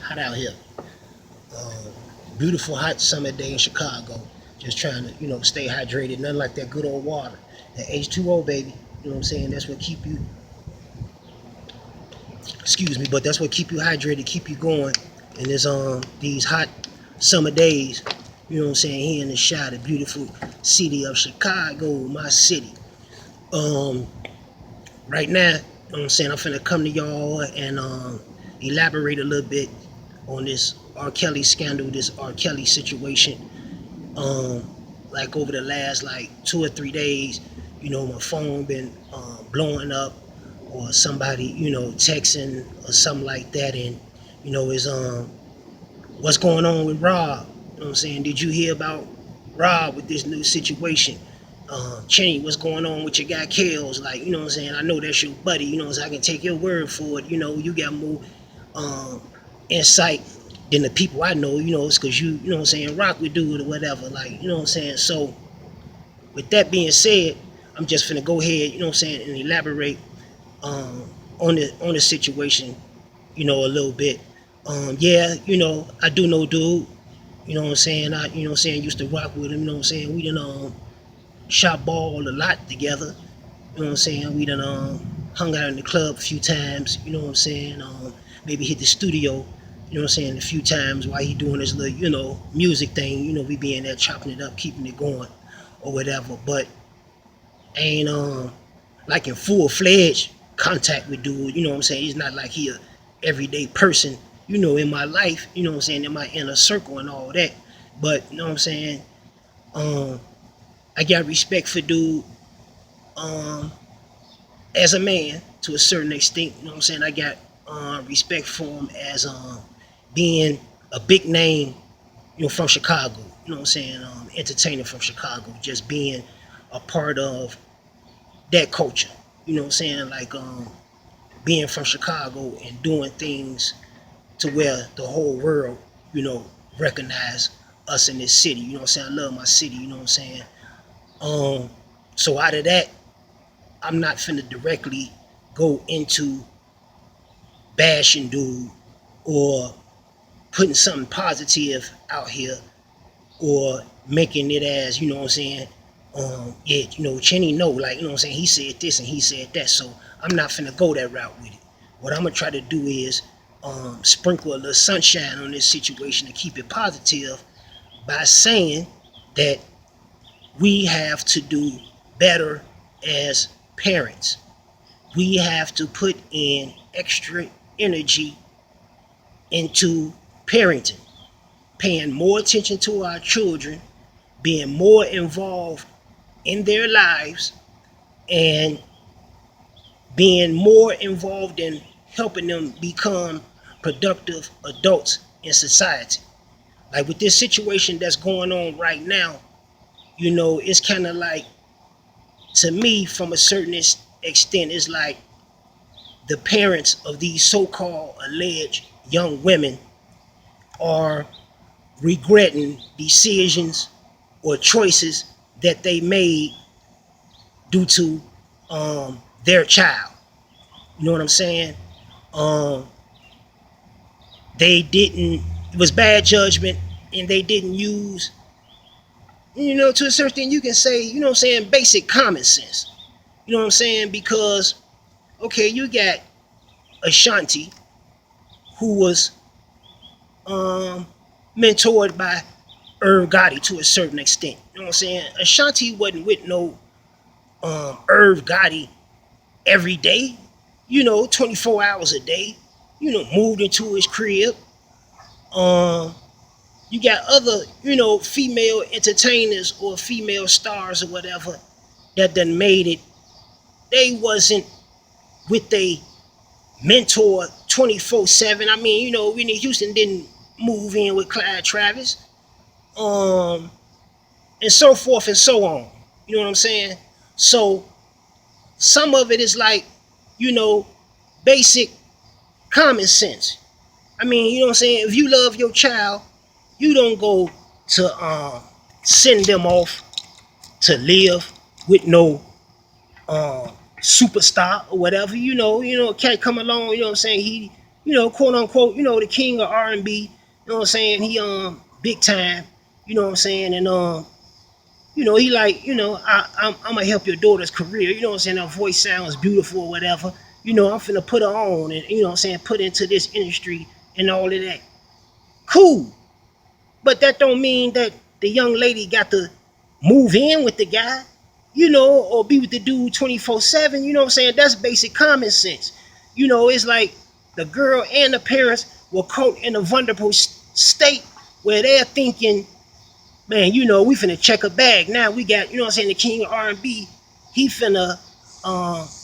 hot out here. Um, Beautiful hot summer day in Chicago. Just trying to, stay hydrated. Nothing like that good old water. That H2O, baby. You know what I'm saying? That's what keep you, excuse me, but that's what keep you hydrated, keep you going. And there's these hot summer days, you know what I'm saying, here in the shot, the beautiful city of Chicago, my city. Um, right now, you know what I'm saying, I'm finna come to y'all and elaborate a little bit on this RKelly scandal, this RKelly situation. Um, like over the last like 2 or 3 days, my phone been blowing up, or somebody, texting or something like that, and is what's going on with Rob? You know what I'm saying? Did you hear about Rob with this new situation? Chinny, what's going on with your guy Kels? Like, you know what I'm saying? I know that's your buddy, so I can take your word for it. You got more um, insight than the people I know, it's because you know what I'm saying, rock with dude or whatever. Like, you know what I'm saying? So, with that being said, I'm just finna go ahead, you know what I'm saying, and elaborate on the situation, a little bit. Yeah, I do know dude. You know what I'm saying? Used to rock with him. You know what I'm saying? We done shot ball a lot together. You know what I'm saying? We done hung out in the club a few times. You know what I'm saying? Maybe hit the studio. You know what I'm saying? A few times while he doing his little, music thing. We be in there chopping it up, keeping it going, or whatever. But ain't like in full fledged contact with dude. You know what I'm saying? He's not like he a everyday person, in my life, you know what I'm saying, in my inner circle and all that. But you know what I'm saying? Um, I got respect for dude um as a man to a certain extent, you know what I'm saying? I got respect for him as being a big name, from Chicago, you know what I'm saying, entertainer from Chicago, just being a part of that culture, you know what I'm saying, like being from Chicago and doing things to where the whole world, you know, recognize us in this city. You know what I'm saying? I love my city, you know what I'm saying? Um, so out of that, I'm not finna directly go into bashing dude or putting something positive out here or making it as, you know what I'm saying, yeah, Chinny know, like, you know what I'm saying, he said this and he said that, so I'm not finna go that route with it. What I'm gonna try to do is sprinkle a little sunshine on this situation to keep it positive by saying that we have to do better as parents. We have to put in extra energy into parenting, paying more attention to our children, being more involved in their lives, and being more involved in helping them become productive adults in society. Like with this situation that's going on right now, it's kind of like, to me, from a certain extent, it's like the parents of these so-called alleged young women are regretting decisions or choices that they made due to their child. You know what I'm saying? Um, they didn't. It was bad judgment, and they didn't use. To a certain extent, you can say, what I'm saying, basic common sense. You know what I'm saying? Because okay, you got Ashanti, who was mentored by Irv Gotti to a certain extent. You know what I'm saying? Ashanti wasn't with no Irv Gotti every day, 24 hours a day, moved into his crib. Um, you got other, female entertainers or female stars or whatever that done made it. They wasn't with they mentor 24/7. I mean, Whitney Houston didn't move in with Clyde Travis, um, and so forth and so on. You know what I'm saying? So some of it is like, you know, basic common sense. I mean, you know what I'm saying? If you love your child, you don't go to send them off to live with no superstar or whatever. A cat come along, you know what I'm saying? quote unquote, the king of R&B. You know what I'm saying? He big time. You know what I'm saying? And he like, I'm gonna help your daughter's career. You know what I'm saying? Her voice sounds beautiful or whatever. I'm finna put her on and what I'm saying, put into this industry and all of that. Cool. But that don't mean that the young lady got to move in with the guy, or be with the dude 24/7. You know what I'm saying? That's basic common sense. It's like the girl and the parents were caught in a vulnerable state where they're thinking, man, we finna check a bag. Now we got, what I'm saying, the king of R&B. He finna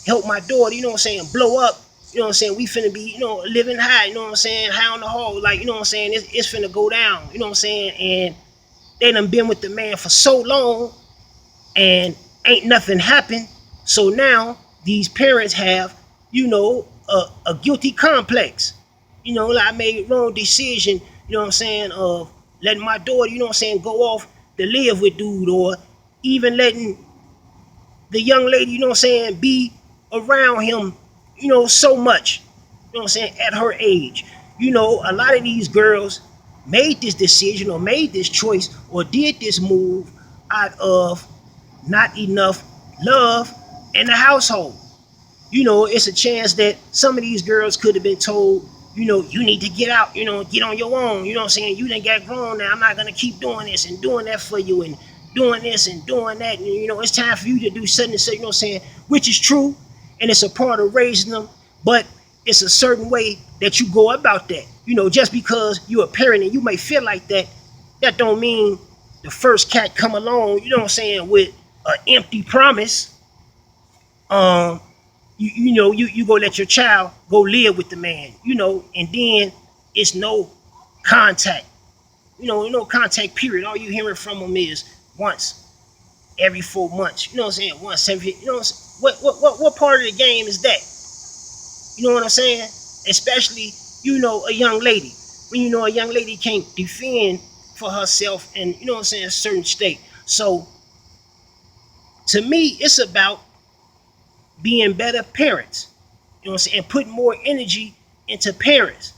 help my daughter, what I'm saying, blow up. What I'm saying? We finna be, living high, what I'm saying, high on the hole. Like, what I'm saying, it's finna go down, what I'm saying? And they done been with the man for so long and ain't nothing happened. So now these parents have, a guilty complex. Like I made wrong decision, what I'm saying, of letting my daughter, what I'm saying, go off to live with dude, or even letting the young lady, what I'm saying, be around him, so much, what I'm saying, at her age. A lot of these girls made this decision or made this choice or did this move out of not enough love in the household. It's a chance that some of these girls could have been told, you need to get out, get on your own. You know what I'm saying? You done got grown now. I'm not going to keep doing this and doing that for you and doing this and doing that. And, it's time for you to do such and such, you know what I'm saying? Which is true. And it's a part of raising them. But it's a certain way that you go about that. Just because you're a parent and you may feel like that, that don't mean the first cat come along, you know what I'm saying, with an empty promise. You go let your child go live with the man, and then it's no contact, no contact period. All you hearing from them is once every 4 months, you know what I'm saying, once every, what part of the game is that? You know what I'm saying? Especially, a young lady. When a young lady can't defend for herself and, what I'm saying, a certain state. So, to me, it's about being better parents. You know what I'm saying? And putting more energy into parents.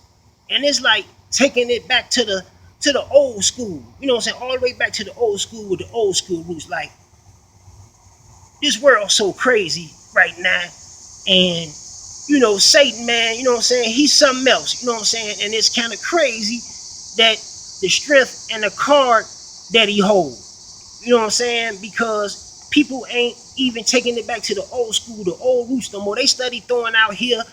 And it's like taking it back to the old school. You know what I'm saying? All the way back to the old school with the old school roots. Like, this world's so crazy right now. And Satan, man, you know what I'm saying, he's something else, you know what I'm saying? And it's kind of crazy that the strength and the card that he holds, you know what I'm saying? Because people ain't even taking it back to the old school, the old roots no more. They study throwing out here,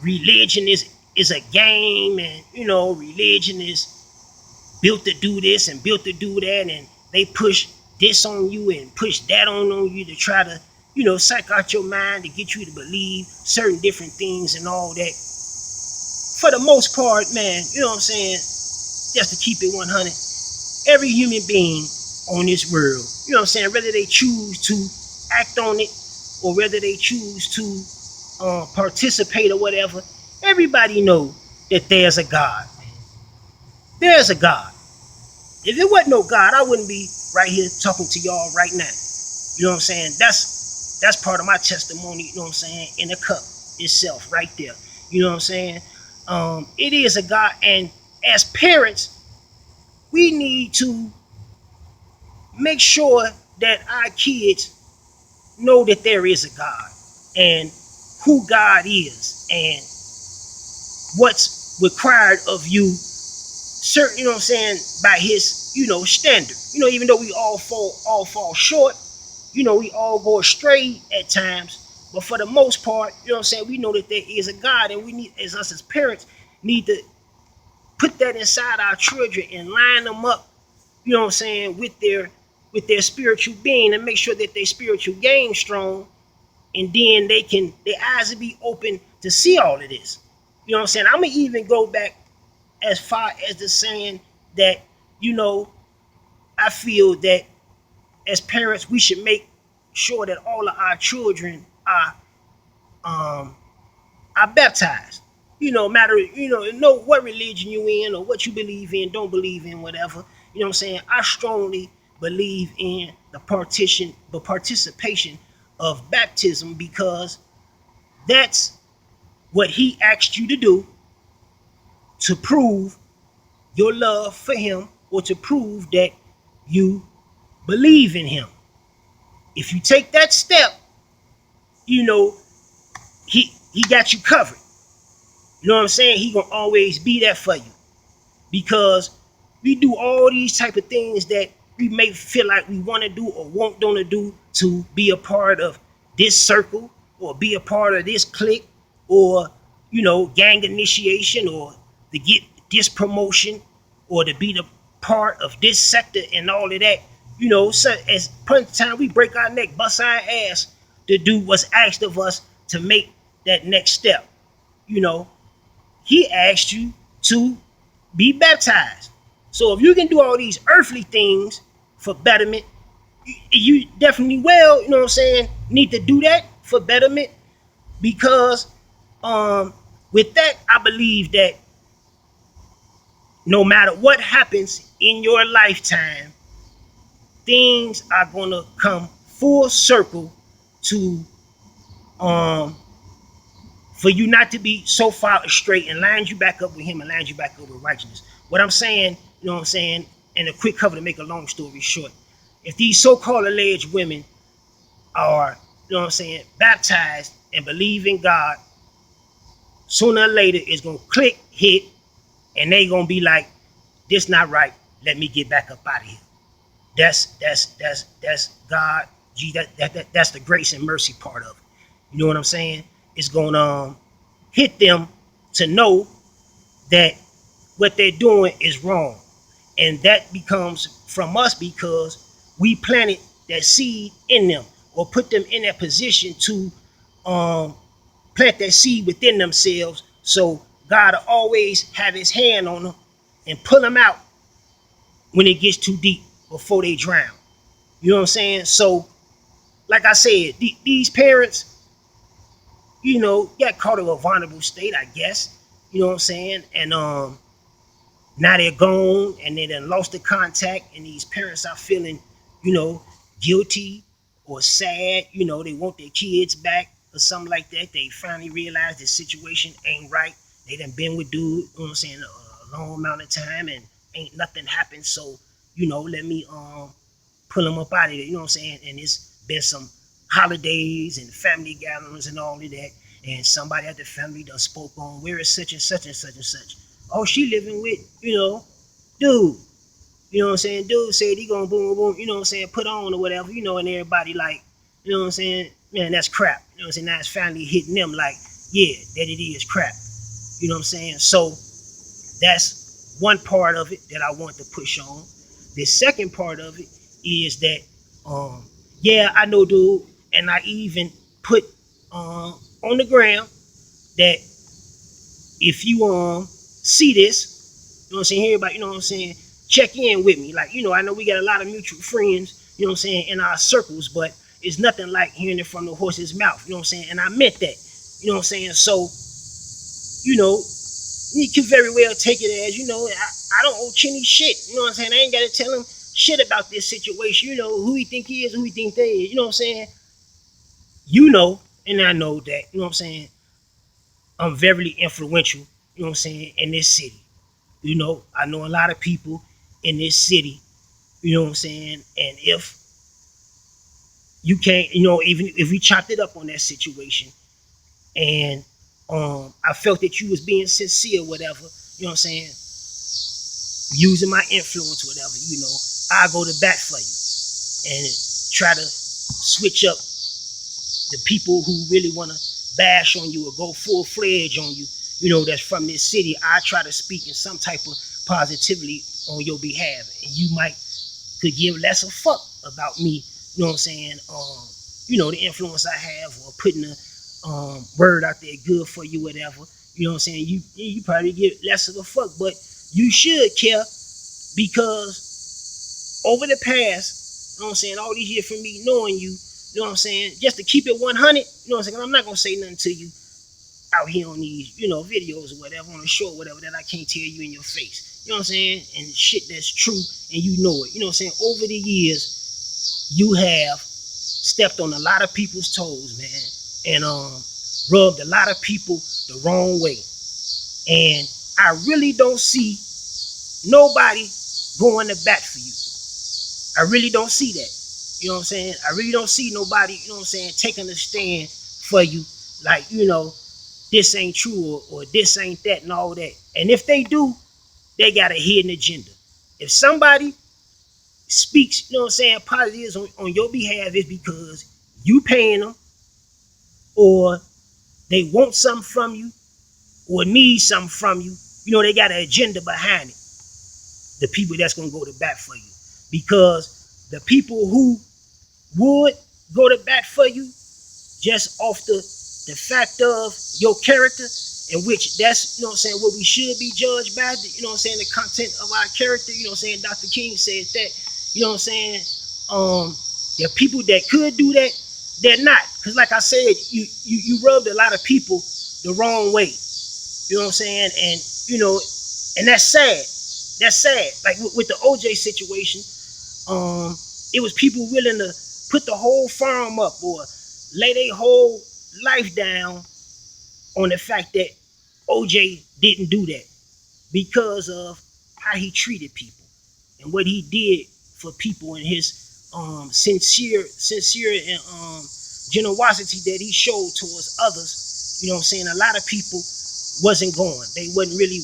religion is a game, and religion is built to do this and built to do that, and they push this on you and push that on you to try to, psych out your mind to get you to believe certain different things and all that. For the most part, man, you know what I'm saying, just to keep it 100, every human being on this world, you know what I'm saying, whether they choose to act on it or whether they choose to participate or whatever, everybody know that there's a God. There's a God. If it wasn't no God, I wouldn't be right here talking to y'all right now. You know what I'm saying? That's part of my testimony, you know what I'm saying, in the cup itself right there. You know what I'm saying? It is a God, and as parents, we need to make sure that our kids know that there is a God and who God is and what's required of you, certain, you know what I'm saying, by his, standard. Even though we all fall short, we all go astray at times, but for the most part, you know what I'm saying, we know that there is a God, and we need, as us as parents, need to put that inside our children and line them up, you know what I'm saying, with their spiritual being, and make sure that their spiritual game strong, and then their eyes will be open to see all of this. You know what I'm saying? I'm gonna even go back as far as the saying that, I feel that as parents, we should make sure that all of our children are baptized. Matter, know what religion you in or what you believe in, don't believe in, whatever. You know what I'm saying? I strongly believe in the participation of baptism, because that's what he asked you to do to prove your love for him or to prove that you believe in him. If you take that step, you know, he got you covered. You know what I'm saying? He gonna always be there for you because we do all these type of things that we may feel like we want to do or want to do to be a part of this circle or be a part of this clique or gang initiation or to get this promotion or to be the part of this sector and all of that. So as point time we break our neck, bust our ass to do what's asked of us to make that next step. He asked you to be baptized. So if you can do all these earthly things for betterment, you definitely need to do that for betterment because with that, I believe that no matter what happens in your lifetime, things are gonna come full circle to for you not to be so far straight and lines you back up with him and lines you back up with righteousness. What I'm saying, and a quick cover to make a long story short, if these so-called alleged women are, baptized and believe in God, sooner or later it's gonna click, hit, and they gonna be like, this not right, let me get back up out of here. That's God, that's the grace and mercy part of it. You know what I'm saying? It's gonna hit them to know that what they're doing is wrong. And that becomes from us because we planted that seed in them or put them in that position to plant that seed within themselves. So God will always have his hand on them and pull them out when it gets too deep before they drown. You know what I'm saying? So, like I said, these parents, got caught in a vulnerable state, I guess. You know what I'm saying? And now they're gone and they done lost the contact, and these parents are feeling, guilty or sad. They want their kids back or something like that. They finally realize the situation ain't right. They done been with dude, a long amount of time and ain't nothing happened. So, let me pull them up out of there. You know what I'm saying? And it's been some holidays and family gatherings and all of that. And somebody at the family done spoke on where is such and such and such and such. Oh, she living with, dude. You know what I'm saying? Dude said he gonna boom, boom, put on or whatever, and everybody like, man, that's crap. You know what I'm saying? Now it's finally hitting them like, yeah, that it is crap. You know what I'm saying? So that's one part of it that I want to push on. The second part of it is that, yeah, I know, dude, and I even put on the ground that if you see this, everybody, check in with me. Like, I know we got a lot of mutual friends, in our circles, but it's nothing like hearing it from the horse's mouth, and I meant that, so, you can very well take it as, I don't owe Chinny shit, I ain't got to tell him shit about this situation, who he think he is, who he think they is, and I know that, I'm very influential, in this city. I know a lot of people in this city, and if you can't, even if we chopped it up on that situation and I felt that you was being sincere, whatever, using my influence, whatever, I go to bat for you and try to switch up the people who really want to bash on you or go full-fledged on you, that's from this city. I try to speak in some type of positivity on your behalf, and you might could give less a fuck about me, the influence I have or putting a word out there good for you, whatever, you probably give less of a fuck, but you should care because over the past, all these years from me knowing you, just to keep it 100, I'm not gonna say nothing to you out here on these, videos or whatever, on the show or whatever, that I can't tell you in your face. And shit that's true and you know it. Over the years, you have stepped on a lot of people's toes, man. And rubbed a lot of people the wrong way. And I really don't see nobody going to bat for you. I really don't see that. You know what I'm saying? I really don't see nobody, you know what I'm saying, taking a stand for you. Like, this ain't true or this ain't that and all that. And if they do, they got a hidden agenda. If somebody speaks, you know what I'm saying, positives on your behalf, it's because you paying them or they want something from you or need something from you. They got an agenda behind it. The people that's going to go to bat for you. Because the people who would go to bat for you just off the fact of your character, in which that's, you know what I'm saying, what we should be judged by, you know what I'm saying, the content of our character, you know what I'm saying, Dr. King said that, you know what I'm saying, there are people that could do that, they're not, because like I said, you rubbed a lot of people the wrong way, you know what I'm saying, and, and that's sad, like with the OJ situation, it was people willing to put the whole farm up or lay their whole life down on the fact that OJ didn't do that because of how he treated people and what he did for people and his sincere and generosity that he showed towards others. You know what I'm saying? A lot of people wasn't going. They wasn't really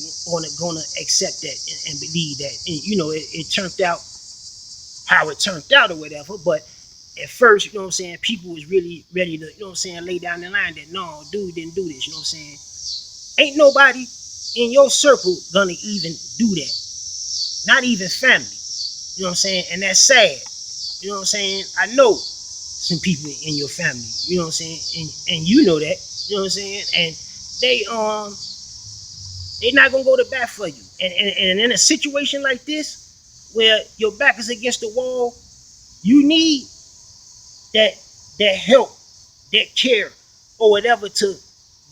gonna accept that and believe that. And it turned out how it turned out or whatever. But at first, you know what I'm saying, people was really ready to, you know what I'm saying, lay down the line that no, dude didn't do this, you know what I'm saying? Ain't nobody in your circle gonna even do that. Not even family. You know what I'm saying? And that's sad. You know what I'm saying? I know some people in your family, you know what I'm saying? And you know that, you know what I'm saying? And they not gonna go to bat for you. And in a situation like this, where your back is against the wall, you need that help, that care, or whatever to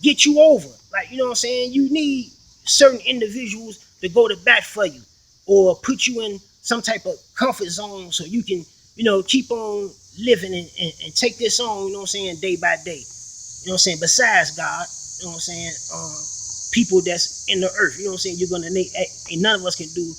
get you over. Like, you know what I'm saying? You need certain individuals to go to bat for you or put you in some type of comfort zone so you can, keep on living and take this on, you know what I'm saying, day by day. You know what I'm saying? Besides God, you know what I'm saying? People that's in the earth, you know what I'm saying? You're gonna need, and none of us can do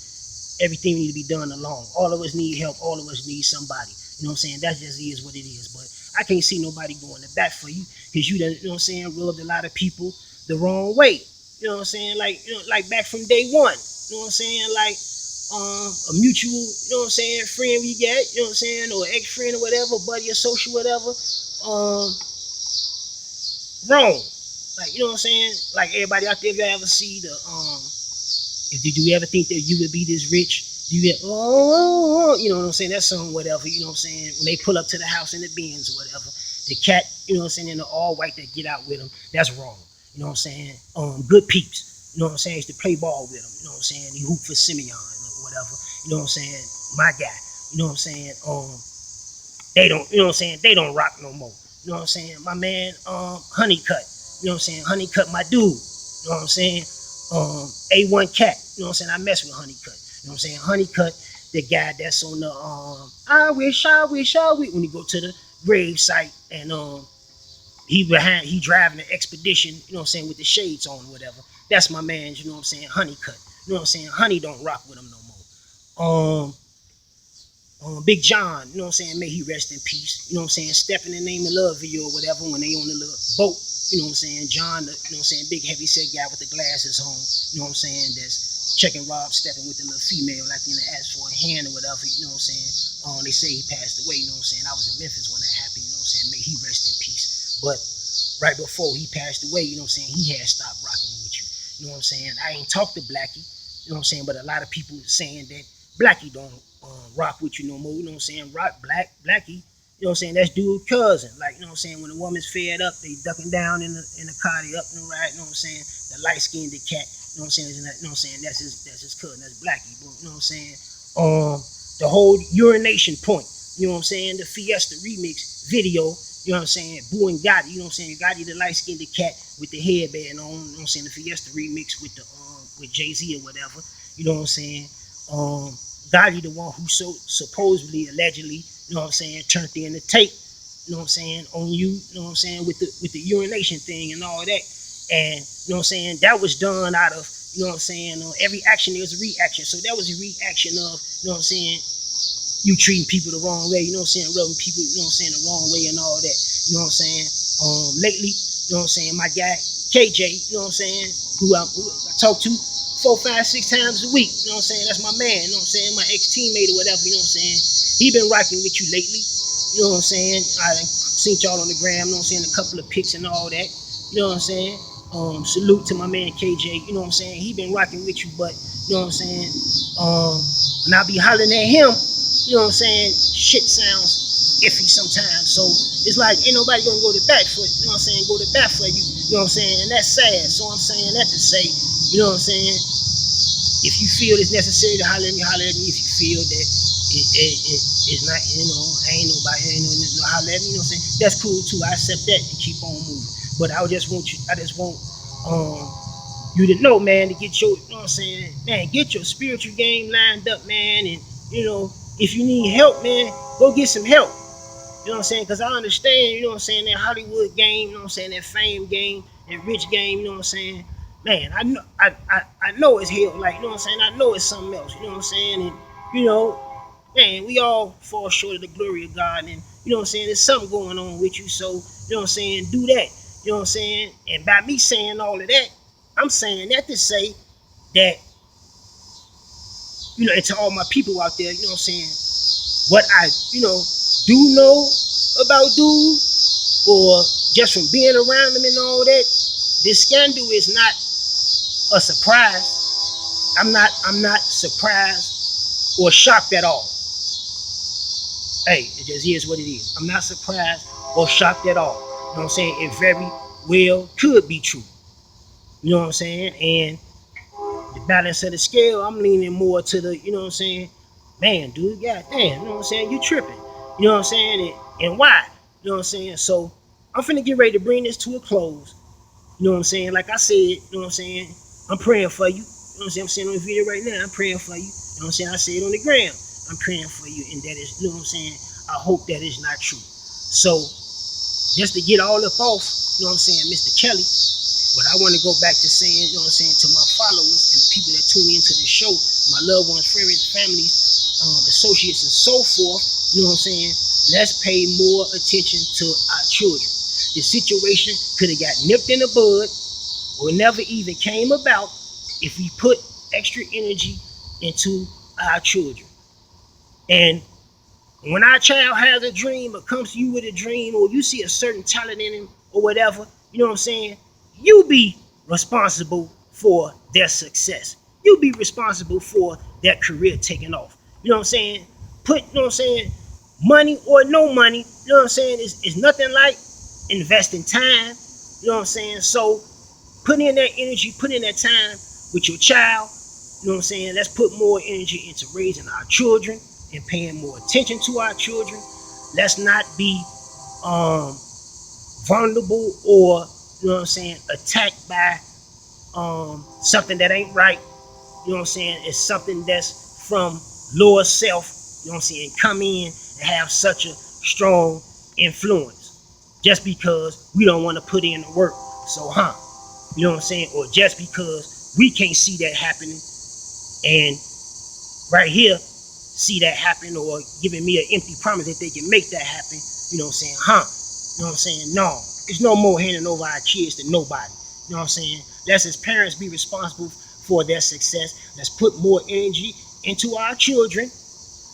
everything need to be done alone. All of us need help. All of us need somebody. You know what I'm saying? That just is what it is. But I can't see nobody going to bat for you because you done, you know what I'm saying, rubbed a lot of people the wrong way. You know what I'm saying? Like, like back from day one. You know what I'm saying? Like a mutual, you know what I'm saying, friend we get, you know what I'm saying, or ex-friend or whatever, buddy, associate, whatever. Wrong. Like, you know what I'm saying? Like everybody out there, if you ever see the if did you ever think that you would be this rich? Do you get, you know what I'm saying? That song, whatever, you know what I'm saying? When they pull up to the house in the Benz or whatever, the cat, you know what I'm saying, in the all white that get out with them, that's wrong. You know what I'm saying? Good peeps, you know what I'm saying? I used to play ball with them, you know what I'm saying? He hooped for Simeon or whatever, you know what I'm saying? My guy, you know what I'm saying? They don't, you know what I'm saying? They don't rock no more. You know what I'm saying? My man, Honeycut, you know what I'm saying? Honeycut, my dude, you know what I'm saying? A1 Cat, you know what I'm saying? I mess with Honeycut. You know what I'm saying? Honeycut, the guy that's on the I wish, when you go to the grave site and he driving the expedition, you know what I'm saying, with the shades on or whatever. That's my man, you know what I'm saying, Honeycut. You know what I'm saying? Honey don't rock with him no more. Big John, you know what I'm saying, may he rest in peace. You know what I'm saying? Step in the Name of Love video or whatever when they on the little boat. You know what I'm saying? John, you know what I'm saying, big heavy set guy with the glasses on, you know what I'm saying, that's checking Rob stepping with the little female like in the ask for a hand or whatever, you know what I'm saying? They say he passed away, you know what I'm saying? I was in Memphis when that happened, you know what I'm saying? May he rest in peace. But right before he passed away, you know what I'm saying, he had stopped rocking with you. You know what I'm saying? I ain't talked to Blackie, you know what I'm saying, but a lot of people saying that Blackie don't rock with you no more, you know what I'm saying? Blackie, you know what I'm saying, that's dude's cousin. Like, you know what I'm saying, when a woman's fed up, they ducking down in the car, they up and right, you know what I'm saying? The light-skinned cat, you know what I'm saying? You know what I'm saying? That's his cousin, that's Blackie, bro. You know what I'm saying? The whole urination point, you know what I'm saying? The Fiesta remix video, you know what I'm saying? Boo and Gotti, you know what I'm saying? Gotti the light-skinned cat with the headband on, you know what I'm saying? The Fiesta remix with the with Jay-Z or whatever, you know what I'm saying? Gotti the one who so supposedly, allegedly, you know what I'm saying, turned in the tape you know what I'm saying, on you, you know what I'm saying, with the urination thing and all that. And you know what I'm saying, that was done out of, you know what I'm saying, every action there's a reaction. So that was a reaction of, you know what I'm saying, you treating people the wrong way, you know what I'm saying, rubbing people, you know what I'm saying, the wrong way and all that. You know what I'm saying? Lately, you know what I'm saying, my guy KJ, you know what I'm saying, who I talk to 4, 5, 6 times a week, you know what I'm saying? That's my man, you know what I'm saying, my ex-teammate or whatever, you know what I'm saying? He been rocking with you lately, you know what I'm saying? I seen y'all on the gram, you know what I'm saying, a couple of pics and all that, you know what I'm saying? Salute to my man KJ, you know what I'm saying? He been rocking with you, but you know what I'm saying? When I be hollering at him, you know what I'm saying, shit sounds iffy sometimes. So it's like ain't nobody gonna go to bat for, you know what I'm saying, go to bat for you, you know what I'm saying, and that's sad. So I'm saying that to say, you know what I'm saying, if you feel it's necessary to holler at me, holler at me. If you feel that it's not, you know, ain't nobody, ain't no holler at me, you know what I'm saying, that's cool too. I accept that and keep on moving. But I just want you to know, man, to get your, you know what I'm saying, man, get your spiritual game lined up, man, and you know, if you need help, man, go get some help. You know what I'm saying? Because I understand, you know what I'm saying, that Hollywood game, you know what I'm saying, that fame game, that rich game, you know what I'm saying? Man, I know it's hell, like, you know what I'm saying? I know it's something else, you know what I'm saying? And, you know, man, we all fall short of the glory of God, and, you know what I'm saying, there's something going on with you, so, you know what I'm saying, do that. You know what I'm saying? And by me saying all of that, I'm saying that to say that, you know, and to all my people out there, you know what I'm saying, what I, you know about dude, or just from being around them and all that, this scandal is not a surprise. I'm not surprised or shocked at all. Hey, it just is what it is. I'm not surprised or shocked at all. You know what I'm saying? It very well could be true. You know what I'm saying? And the balance of the scale, I'm leaning more to the, you know what I'm saying? Man, dude, goddamn, you know what I'm saying? You tripping. You know what I'm saying? And why? You know what I'm saying? So I'm finna get ready to bring this to a close. You know what I'm saying? Like I said, you know what I'm saying? I'm praying for you. You know what I'm saying? I'm saying on the video right now, I'm praying for you. You know what I'm saying? I say it on the gram. I'm praying for you. And that is, you know what I'm saying? I hope that is not true. So just to get all up off, you know what I'm saying, Mr. Kelly, but I want to go back to saying, you know what I'm saying, to my followers and the people that tune into the show, my loved ones, friends, families, associates, and so forth, you know what I'm saying, let's pay more attention to our children. The situation could have got nipped in the bud or never even came about if we put extra energy into our children. And when our child has a dream or comes to you with a dream, or you see a certain talent in him or whatever, you know what I'm saying, you be responsible for their success. You be responsible for their career taking off. You know what I'm saying? Put, you know what I'm saying, money or no money, you know what I'm saying, is nothing like investing time. You know what I'm saying? So put in that energy, put in that time with your child. You know what I'm saying? Let's put more energy into raising our children and paying more attention to our children. Let's not be vulnerable or, you know what I'm saying, attacked by something that ain't right. You know what I'm saying? It's something that's from lower self, you know what I'm saying, come in and have such a strong influence just because we don't want to put in the work. So, you know what I'm saying? Or just because we can't see that happening and right here see that happen, or giving me an empty promise that they can make that happen, you know what I'm saying? You know what I'm saying? No, there's no more handing over our kids to nobody. You know what I'm saying? Let's as parents be responsible for their success. Let's put more energy into our children.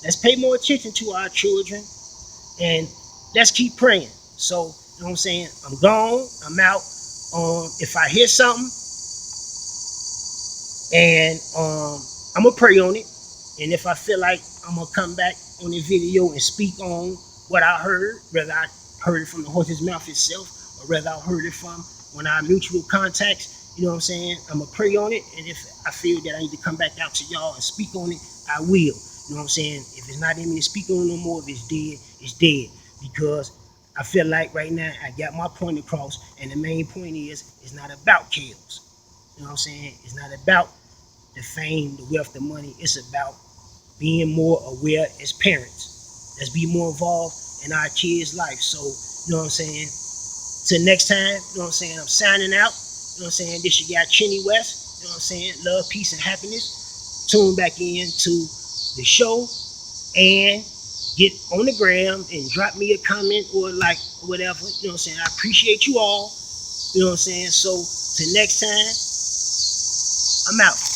Let's pay more attention to our children. And let's keep praying. So, you know what I'm saying? I'm gone. I'm out. If I hear something and I'm going to pray on it. And if I feel like I'm going to come back on the video and speak on what I heard, whether I heard it from the horse's mouth itself or whether I heard it from one of our mutual contacts, you know what I'm saying, I'm going to pray on it. And if I feel that I need to come back out to y'all and speak on it, I will. You know what I'm saying? If it's not in me to speak on it no more, if it's dead, it's dead. Because I feel like right now I got my point across, and the main point is it's not about kills. You know what I'm saying? It's not about the fame, the wealth, the money. It's about being more aware as parents. Let's be more involved in our kids' life. So, you know what I'm saying? Till next time, you know what I'm saying? I'm signing out. You know what I'm saying? This your guy Chinny West. You know what I'm saying? Love, peace, and happiness. Tune back in to the show and get on the gram and drop me a comment or like or whatever. You know what I'm saying? I appreciate you all. You know what I'm saying? So till next time, I'm out.